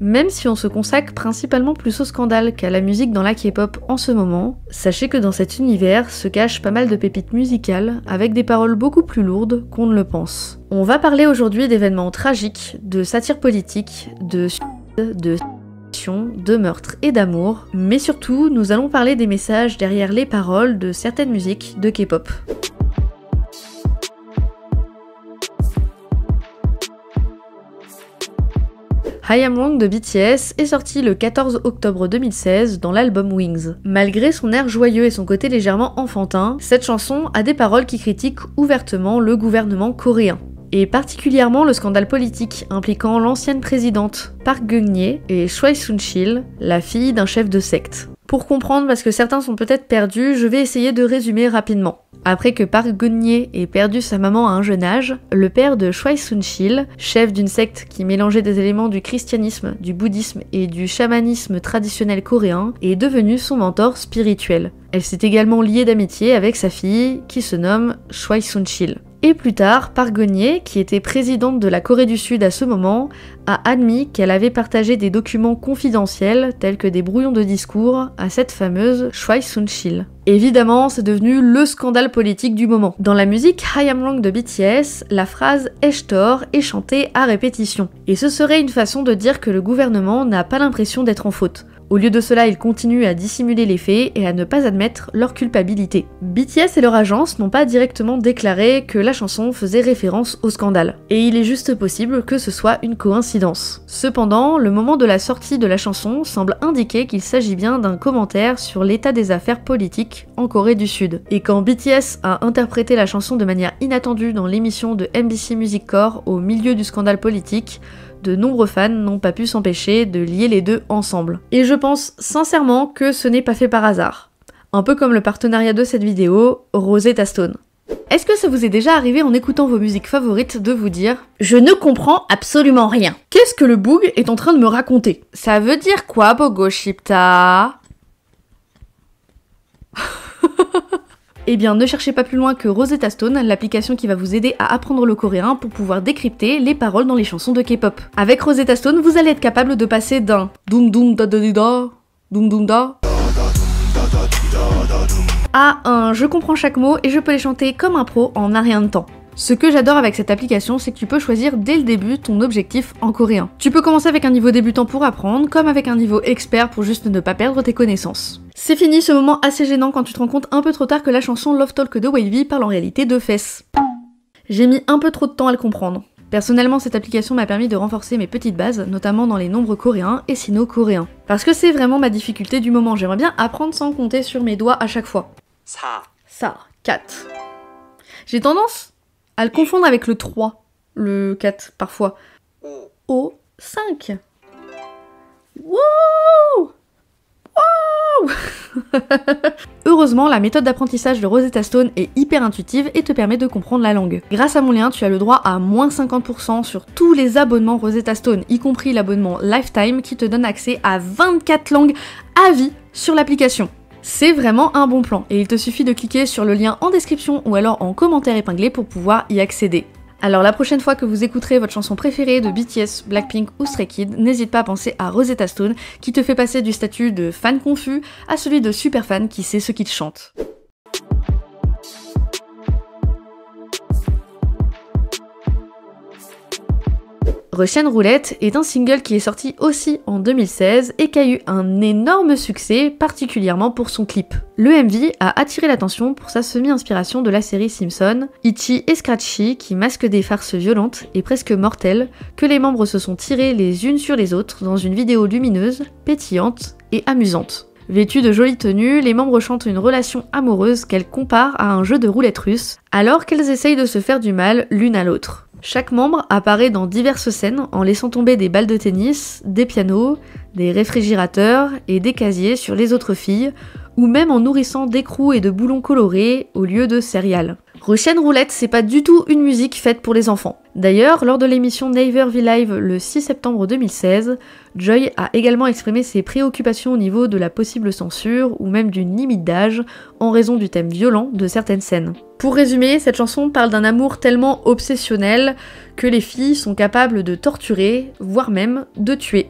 Même si on se consacre principalement plus au scandale qu'à la musique dans la K-pop en ce moment, sachez que dans cet univers se cachent pas mal de pépites musicales avec des paroles beaucoup plus lourdes qu'on ne le pense. On va parler aujourd'hui d'événements tragiques, de satire politique, de meurtres et d'amour, mais surtout nous allons parler des messages derrière les paroles de certaines musiques de K-pop. I Am Wrong de BTS est sorti le 14 octobre 2016 dans l'album Wings. Malgré son air joyeux et son côté légèrement enfantin, cette chanson a des paroles qui critiquent ouvertement le gouvernement coréen. Et particulièrement le scandale politique impliquant l'ancienne présidente Park Geun-hye et Choi Soon-sil, la fille d'un chef de secte. Pour comprendre, parce que certains sont peut-être perdus, je vais essayer de résumer rapidement. Après que Park Geun-hye ait perdu sa maman à un jeune âge, le père de Choi Soon-sil, chef d'une secte qui mélangeait des éléments du christianisme, du bouddhisme et du chamanisme traditionnel coréen, est devenu son mentor spirituel. Elle s'est également liée d'amitié avec sa fille, qui se nomme Choi Soon-sil. Et plus tard, Park Geun-hye, qui était présidente de la Corée du Sud à ce moment, a admis qu'elle avait partagé des documents confidentiels, tels que des brouillons de discours, à cette fameuse Choi Soon-sil. Évidemment, c'est devenu le scandale politique du moment. Dans la musique I Am Wrong de BTS, la phrase « Ai-je tort » est chantée à répétition. Et ce serait une façon de dire que le gouvernement n'a pas l'impression d'être en faute. Au lieu de cela, ils continuent à dissimuler les faits et à ne pas admettre leur culpabilité. BTS et leur agence n'ont pas directement déclaré que la chanson faisait référence au scandale. Et il est juste possible que ce soit une coïncidence. Cependant, le moment de la sortie de la chanson semble indiquer qu'il s'agit bien d'un commentaire sur l'état des affaires politiques en Corée du Sud. Et quand BTS a interprété la chanson de manière inattendue dans l'émission de MBC Music Core au milieu du scandale politique, de nombreux fans n'ont pas pu s'empêcher de lier les deux ensemble. Et je pense sincèrement que ce n'est pas fait par hasard. Un peu comme le partenariat de cette vidéo, Rosetta Stone. Est-ce que ça vous est déjà arrivé en écoutant vos musiques favorites de vous dire « Je ne comprends absolument rien. Qu'est-ce que le boug est en train de me raconter ?» Ça veut dire quoi, Bogo Shipta? Eh bien, ne cherchez pas plus loin que Rosetta Stone, l'application qui va vous aider à apprendre le coréen pour pouvoir décrypter les paroles dans les chansons de K-pop. Avec Rosetta Stone, vous allez être capable de passer d'un doum doum da da da da, doum doum da à un je comprends chaque mot et je peux les chanter comme un pro en un rien de temps. Ce que j'adore avec cette application, c'est que tu peux choisir dès le début ton objectif en coréen. Tu peux commencer avec un niveau débutant pour apprendre, comme avec un niveau expert pour juste ne pas perdre tes connaissances. C'est fini ce moment assez gênant quand tu te rends compte un peu trop tard que la chanson Love Talk de Wavy parle en réalité de fesses. J'ai mis un peu trop de temps à le comprendre. Personnellement, cette application m'a permis de renforcer mes petites bases, notamment dans les nombres coréens et sino-coréens. Parce que c'est vraiment ma difficulté du moment, j'aimerais bien apprendre sans compter sur mes doigts à chaque fois. Ça, 4. J'ai tendance à le confondre avec le 3, le 4 parfois. O, 5. Wouh! Heureusement, la méthode d'apprentissage de Rosetta Stone est hyper intuitive et te permet de comprendre la langue. Grâce à mon lien, tu as le droit à moins 50% sur tous les abonnements Rosetta Stone, y compris l'abonnement Lifetime qui te donne accès à 24 langues à vie sur l'application. C'est vraiment un bon plan et il te suffit de cliquer sur le lien en description ou alors en commentaire épinglé pour pouvoir y accéder. Alors la prochaine fois que vous écouterez votre chanson préférée de BTS, Blackpink ou Stray Kids, n'hésite pas à penser à Rosetta Stone qui te fait passer du statut de fan confus à celui de super fan qui sait ce qu'il chante. Russian Roulette est un single qui est sorti aussi en 2016 et qui a eu un énorme succès, particulièrement pour son clip. Le MV a attiré l'attention pour sa semi-inspiration de la série Simpson, Itchy et Scratchy qui masquent des farces violentes et presque mortelles que les membres se sont tirés les unes sur les autres dans une vidéo lumineuse, pétillante et amusante. Vêtus de jolies tenues, les membres chantent une relation amoureuse qu'elles comparent à un jeu de roulette russe, alors qu'elles essayent de se faire du mal l'une à l'autre. Chaque membre apparaît dans diverses scènes en laissant tomber des balles de tennis, des pianos, des réfrigérateurs et des casiers sur les autres filles, ou même en nourrissant d'écrous et de boulons colorés au lieu de céréales. Russian Roulette, c'est pas du tout une musique faite pour les enfants. D'ailleurs, lors de l'émission Naver V-Live le 6 septembre 2016, Joy a également exprimé ses préoccupations au niveau de la possible censure ou même d'une limite d'âge en raison du thème violent de certaines scènes. Pour résumer, cette chanson parle d'un amour tellement obsessionnel que les filles sont capables de torturer, voire même de tuer.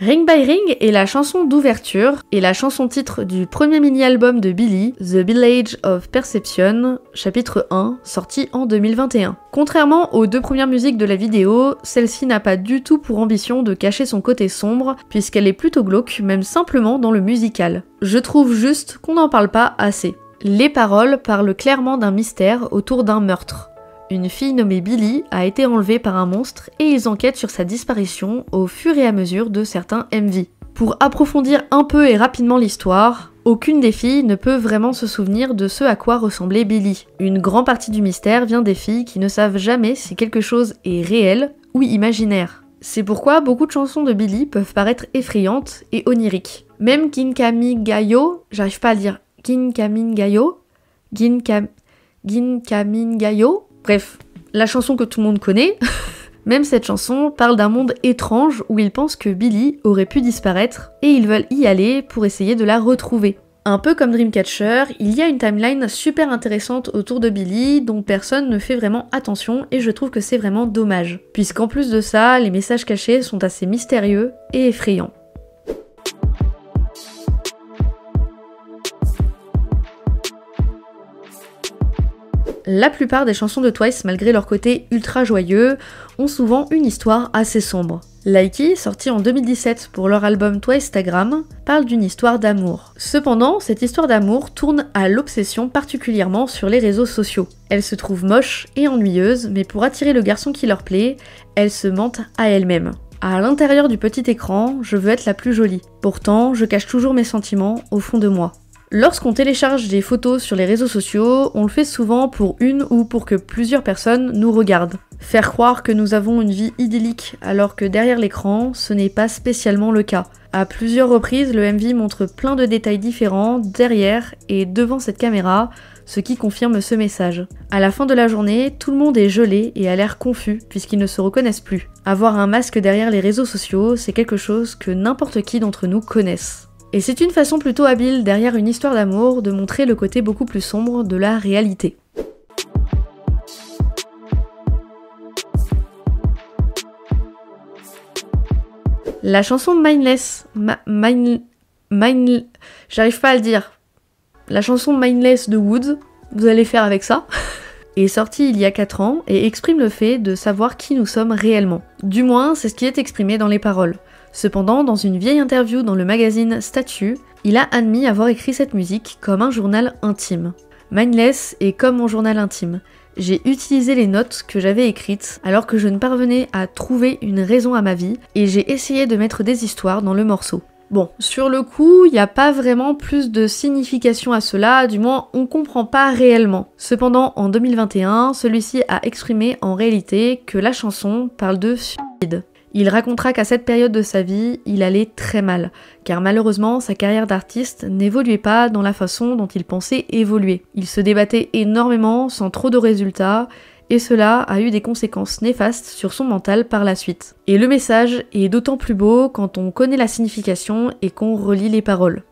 Ring by Ring est la chanson d'ouverture et la chanson titre du premier mini-album de Billie, The Village of Perception, chapitre 1, sorti en 2021. Contrairement aux deux premières musiques de la vidéo, celle-ci n'a pas du tout pour ambition de cacher son côté sombre, puisqu'elle est plutôt glauque, même simplement dans le musical. Je trouve juste qu'on n'en parle pas assez. Les paroles parlent clairement d'un mystère autour d'un meurtre. Une fille nommée Billie a été enlevée par un monstre et ils enquêtent sur sa disparition au fur et à mesure de certains MV. Pour approfondir un peu et rapidement l'histoire, aucune des filles ne peut vraiment se souvenir de ce à quoi ressemblait Billie. Une grande partie du mystère vient des filles qui ne savent jamais si quelque chose est réel ou imaginaire. C'est pourquoi beaucoup de chansons de Billie peuvent paraître effrayantes et oniriques. Même Ginkamigayo, j'arrive pas à le dire, Ginkamigayo, bref, la chanson que tout le monde connaît, même cette chanson parle d'un monde étrange où ils pensent que Billie aurait pu disparaître et ils veulent y aller pour essayer de la retrouver. Un peu comme Dreamcatcher, il y a une timeline super intéressante autour de Billie dont personne ne fait vraiment attention et je trouve que c'est vraiment dommage. Puisqu'en plus de ça, les messages cachés sont assez mystérieux et effrayants. La plupart des chansons de Twice, malgré leur côté ultra joyeux, ont souvent une histoire assez sombre. Likey, sorti en 2017 pour leur album Twicetagram, parle d'une histoire d'amour. Cependant, cette histoire d'amour tourne à l'obsession particulièrement sur les réseaux sociaux. Elle se trouve moche et ennuyeuse, mais pour attirer le garçon qui leur plaît, elles se mentent à elles-mêmes. À l'intérieur du petit écran, je veux être la plus jolie. Pourtant, je cache toujours mes sentiments au fond de moi. Lorsqu'on télécharge des photos sur les réseaux sociaux, on le fait souvent pour une ou pour que plusieurs personnes nous regardent. Faire croire que nous avons une vie idyllique alors que derrière l'écran, ce n'est pas spécialement le cas. À plusieurs reprises, le MV montre plein de détails différents derrière et devant cette caméra, ce qui confirme ce message. À la fin de la journée, tout le monde est gelé et a l'air confus puisqu'ils ne se reconnaissent plus. Avoir un masque derrière les réseaux sociaux, c'est quelque chose que n'importe qui d'entre nous connaisse. Et c'est une façon plutôt habile derrière une histoire d'amour de montrer le côté beaucoup plus sombre de la réalité. La chanson Mindless, j'arrive pas à le dire. La chanson Mindless de Woods, vous allez faire avec ça, est sortie il y a 4 ans et exprime le fait de savoir qui nous sommes réellement. Du moins, c'est ce qui est exprimé dans les paroles. Cependant, dans une vieille interview dans le magazine Statue, il a admis avoir écrit cette musique comme un journal intime. Mindless est comme mon journal intime. J'ai utilisé les notes que j'avais écrites alors que je ne parvenais à trouver une raison à ma vie et j'ai essayé de mettre des histoires dans le morceau. Bon, sur le coup, il n'y a pas vraiment plus de signification à cela, du moins on comprend pas réellement. Cependant, en 2021, celui-ci a exprimé en réalité que la chanson parle de suicide. Il racontera qu'à cette période de sa vie, il allait très mal, car malheureusement, sa carrière d'artiste n'évoluait pas dans la façon dont il pensait évoluer. Il se débattait énormément, sans trop de résultats, et cela a eu des conséquences néfastes sur son mental par la suite. Et le message est d'autant plus beau quand on connaît la signification et qu'on relit les paroles.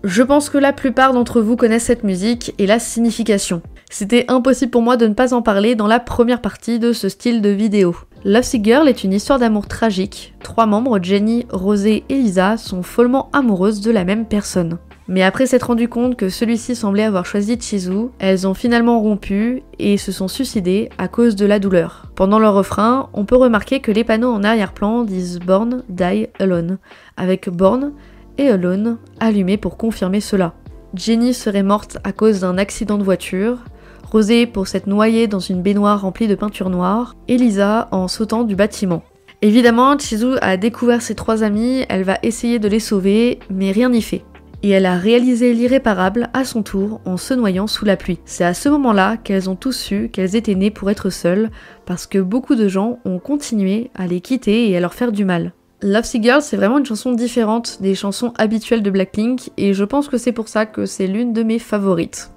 Je pense que la plupart d'entre vous connaissent cette musique et la signification. C'était impossible pour moi de ne pas en parler dans la première partie de ce style de vidéo. Lovesick Girl est une histoire d'amour tragique. 3 membres, Jenny, Rosé et Lisa, sont follement amoureuses de la même personne. Mais après s'être rendu compte que celui-ci semblait avoir choisi Chizu, elles ont finalement rompu et se sont suicidées à cause de la douleur. Pendant leur refrain, on peut remarquer que les panneaux en arrière-plan disent Born, Die, Alone, avec Born et Alone allumé pour confirmer cela. Jenny serait morte à cause d'un accident de voiture, Rosé pour s'être noyée dans une baignoire remplie de peinture noire, et Lisa en sautant du bâtiment. Évidemment, Chizu a découvert ses 3 amis, elle va essayer de les sauver, mais rien n'y fait. Et elle a réalisé l'irréparable à son tour en se noyant sous la pluie. C'est à ce moment-là qu'elles ont tous su qu'elles étaient nées pour être seules, parce que beaucoup de gens ont continué à les quitter et à leur faire du mal. Lovesick Girl, c'est vraiment une chanson différente des chansons habituelles de Blackpink et je pense que c'est pour ça que c'est l'une de mes favorites.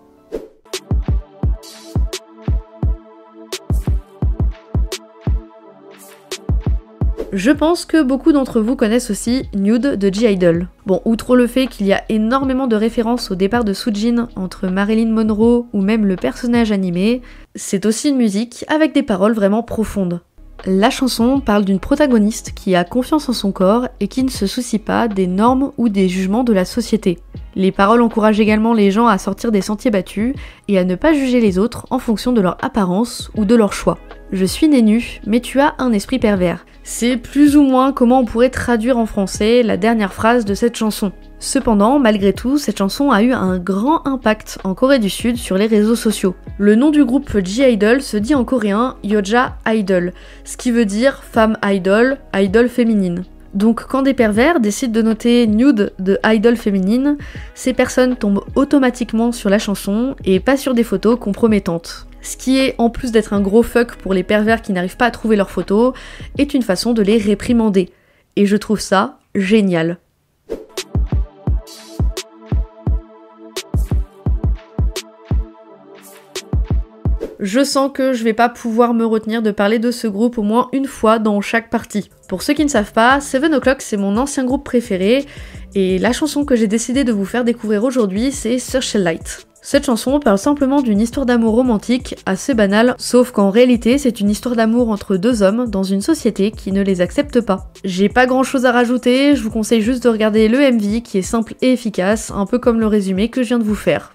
Je pense que beaucoup d'entre vous connaissent aussi Nude de G-Idol. Bon, outre le fait qu'il y a énormément de références au départ de Soojin entre Marilyn Monroe ou même le personnage animé, c'est aussi une musique avec des paroles vraiment profondes. La chanson parle d'une protagoniste qui a confiance en son corps et qui ne se soucie pas des normes ou des jugements de la société. Les paroles encouragent également les gens à sortir des sentiers battus et à ne pas juger les autres en fonction de leur apparence ou de leur choix. Je suis née nue, mais tu as un esprit pervers. C'est plus ou moins comment on pourrait traduire en français la dernière phrase de cette chanson. Cependant, malgré tout, cette chanson a eu un grand impact en Corée du Sud sur les réseaux sociaux. Le nom du groupe G-Idol se dit en coréen Yoja Idol, ce qui veut dire femme idol, idol féminine. Donc quand des pervers décident de noter nude de idol féminine, ces personnes tombent automatiquement sur la chanson et pas sur des photos compromettantes. Ce qui est, en plus d'être un gros fuck pour les pervers qui n'arrivent pas à trouver leurs photos, est une façon de les réprimander. Et je trouve ça génial. Je sens que je vais pas pouvoir me retenir de parler de ce groupe au moins une fois dans chaque partie. Pour ceux qui ne savent pas, 7 O'Clock c'est mon ancien groupe préféré, et la chanson que j'ai décidé de vous faire découvrir aujourd'hui c'est Searchlight. Cette chanson parle simplement d'une histoire d'amour romantique assez banale, sauf qu'en réalité c'est une histoire d'amour entre deux hommes dans une société qui ne les accepte pas. J'ai pas grand chose à rajouter, je vous conseille juste de regarder le MV qui est simple et efficace, un peu comme le résumé que je viens de vous faire.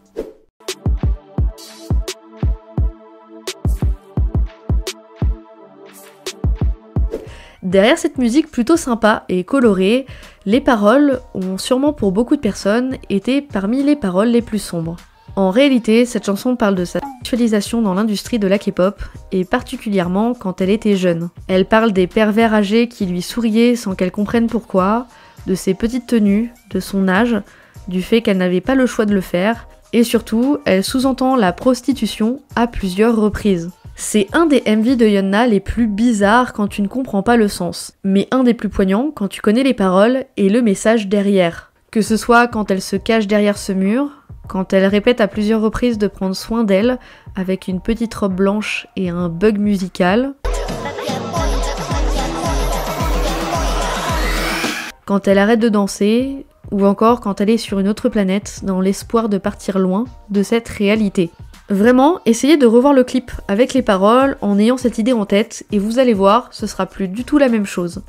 Derrière cette musique plutôt sympa et colorée, les paroles ont sûrement pour beaucoup de personnes été parmi les paroles les plus sombres. En réalité, cette chanson parle de sa sexualisation dans l'industrie de la K-pop, et particulièrement quand elle était jeune. Elle parle des pervers âgés qui lui souriaient sans qu'elle comprenne pourquoi, de ses petites tenues, de son âge, du fait qu'elle n'avait pas le choix de le faire, et surtout, elle sous-entend la prostitution à plusieurs reprises. C'est un des MV de Yeonna les plus bizarres quand tu ne comprends pas le sens, mais un des plus poignants quand tu connais les paroles et le message derrière. Que ce soit quand elle se cache derrière ce mur, quand elle répète à plusieurs reprises de prendre soin d'elle avec une petite robe blanche et un bug musical, quand elle arrête de danser, ou encore quand elle est sur une autre planète dans l'espoir de partir loin de cette réalité. Vraiment, essayez de revoir le clip avec les paroles en ayant cette idée en tête et vous allez voir, ce sera plus du tout la même chose.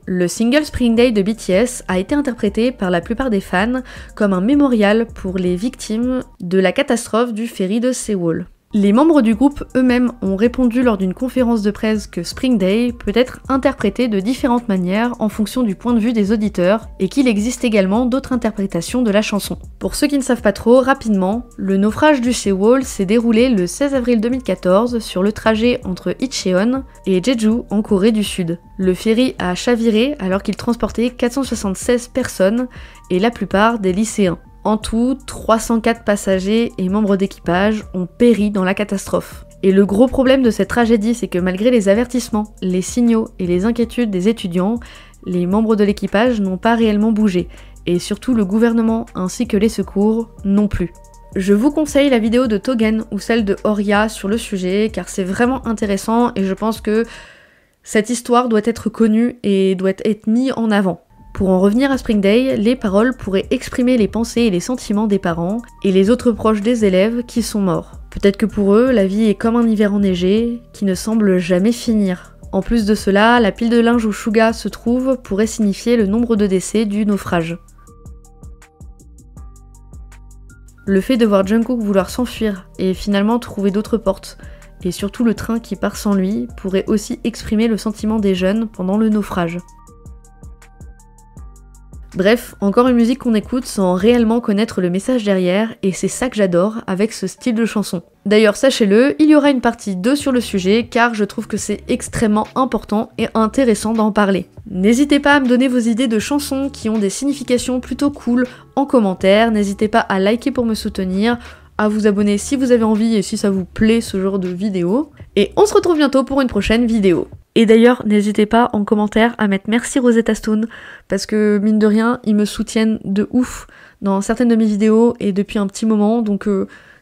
Le single Spring Day de BTS a été interprété par la plupart des fans comme un mémorial pour les victimes de la catastrophe du ferry de Séoul. Les membres du groupe eux-mêmes ont répondu lors d'une conférence de presse que Spring Day peut être interprété de différentes manières en fonction du point de vue des auditeurs et qu'il existe également d'autres interprétations de la chanson. Pour ceux qui ne savent pas trop, rapidement, le naufrage du Séoul s'est déroulé le 16 avril 2014 sur le trajet entre Incheon et Jeju en Corée du Sud. Le ferry a chaviré alors qu'il transportait 476 personnes et la plupart des lycéens. En tout, 304 passagers et membres d'équipage ont péri dans la catastrophe. Et le gros problème de cette tragédie, c'est que malgré les avertissements, les signaux et les inquiétudes des étudiants, les membres de l'équipage n'ont pas réellement bougé. Et surtout le gouvernement ainsi que les secours non plus. Je vous conseille la vidéo de Togen ou celle de Horia sur le sujet, car c'est vraiment intéressant et je pense que cette histoire doit être connue et doit être mise en avant. Pour en revenir à Spring Day, les paroles pourraient exprimer les pensées et les sentiments des parents et les autres proches des élèves qui sont morts. Peut-être que pour eux, la vie est comme un hiver enneigé qui ne semble jamais finir. En plus de cela, la pile de linge où Suga se trouve pourrait signifier le nombre de décès du naufrage. Le fait de voir Jungkook vouloir s'enfuir et finalement trouver d'autres portes, et surtout le train qui part sans lui, pourrait aussi exprimer le sentiment des jeunes pendant le naufrage. Bref, encore une musique qu'on écoute sans réellement connaître le message derrière, et c'est ça que j'adore avec ce style de chanson. D'ailleurs, sachez-le, il y aura une partie 2 sur le sujet, car je trouve que c'est extrêmement important et intéressant d'en parler. N'hésitez pas à me donner vos idées de chansons qui ont des significations plutôt cool en commentaire, n'hésitez pas à liker pour me soutenir, à vous abonner si vous avez envie et si ça vous plaît ce genre de vidéo. Et on se retrouve bientôt pour une prochaine vidéo. Et d'ailleurs, n'hésitez pas en commentaire à mettre merci Rosetta Stone, parce que mine de rien, ils me soutiennent de ouf dans certaines de mes vidéos et depuis un petit moment, donc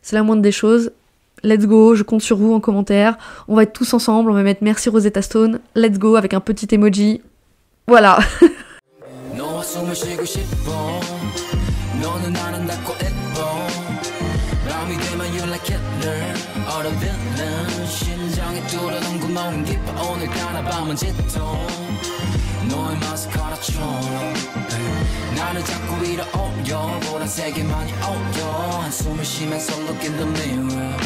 c'est la moindre des choses. Let's go, je compte sur vous en commentaire. On va être tous ensemble, on va mettre merci Rosetta Stone. Let's go avec un petit emoji. Voilà. 너의 마스카라처럼 나를 자꾸 위로올려 보라색이 많이 어려 한숨을 쉬면서 look in the mirror